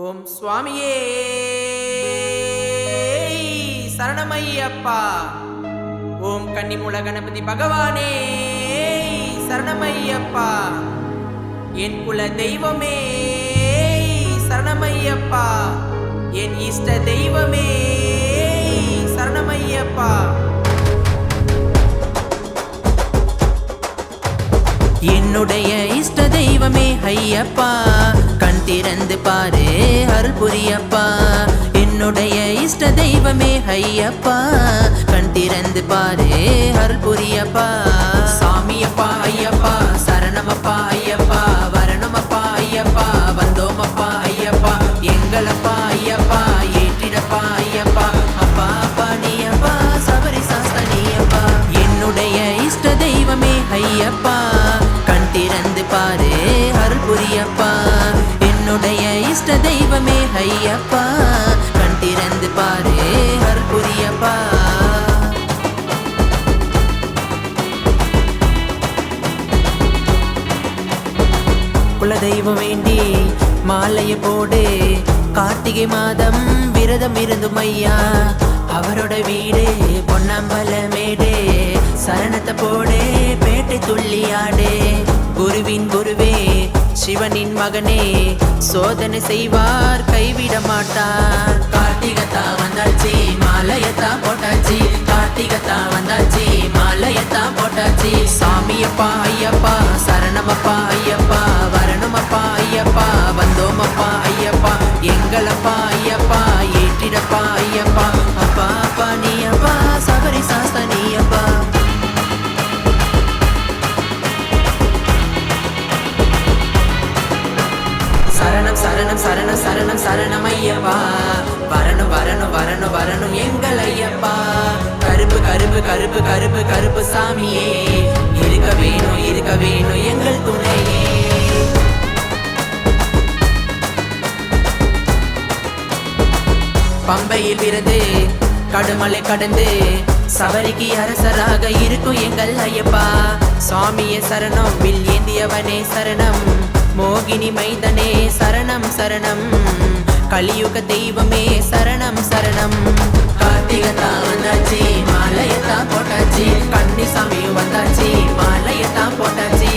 ஓம் சுவாமியே சரணமையப்பா. ஓம் கன்னிமூல கணபதி பகவானே சரணமையப்பா. என் குல தெய்வமே சரணமையப்பா. என் இஷ்ட தெய்வமே சரணமையப்பா. என்னுடைய இஷ்ட தெய்வமே ஐயப்பா, கண் திறந்து பாரு அருள் புரியப்பா. என்னுடைய இஷ்ட தெய்வமே ஐயப்பா, கண் திறந்து பாரு அருள் புரியப்பா. சாமியப்பா ஐயப்பா, சரணமப்பா ஐயப்பா, வரணுமப்பா ஐயப்பா, வந்தோமப்பா ஐயப்பா, எங்களப்பா ஐயப்பா, ஏற்றிடப்பா ஐயப்பா, அப்பா அப்பா நீயப்பா, சபரி சாஸ்தா நீயப்பா. என்னுடைய இஷ்ட தெய்வமே ஐயப்பா, கண் திறந்து பாரு அருள் புரியப்பா. என்னுடைய இஷ்ட தெய்வமே ஐயப்பா, கண் திறந்து பாரு அருள் புரியப்பா. குலதெய்வம் வேண்டி மாலைய போடு, கார்த்திகை மாதம் விரதம் இருந்தும் ஐயா. அவரோட வீடு பொன்னம்பல மேடு, சரணத்தை போடு பேட்டை துள்ளியாடு. குருவின் குருவே சிவனின் மகனே, சோதனை செய்வார் கைவிட மாட்டார். கார்த்திகத்தா வந்தாச்சு மாலையத்தா போட்டாச்சு, கார்த்திகத்தா வந்தாச்சு மாலையத்தா போட்டாச்சு. சாமியப்பா ஐயப்பா, சரணமப்பா ஐயப்பா, வரணுமப்பா ஐயப்பா, வந்தோமப்பா ஐயப்பா, எங்களப்பா ஐயப்பா, ஏற்றிடப்பா ஐயப்பா, அப்பா அப்பா நீயப்பா, சபரி சாஸ்தா நீயப்பா. சரணம் சரணம் சரணம் சரணம் சரணம் ஐயப்பா, வரணும் வரணும் வரணும் வரணும் எங்கள் ஐயப்பா. கருப்பு கருப்பு கருப்பு கருப்பு கருப்பு சாமியே, இருக்க வேணும் எங்கள் துணையே. பம்பையில் பிறந்து கடுமலை கடந்து சபரிக்கு அரசராக இருக்கும் எங்கள் ஐயப்பா. சுவாமியே சரணம், வில் ஏந்தியவனே சரணம், மோகினி மைந்தனே சரணம் சரணம், கலியுக தெய்வமே சரணம் சரணம். கார்த்திகத்தா வந்தாச்சு மாலையத்தா போட்டாச்சு, கன்னிசாமி வந்தாச்சு மாலையத்தா போட்டாச்சு.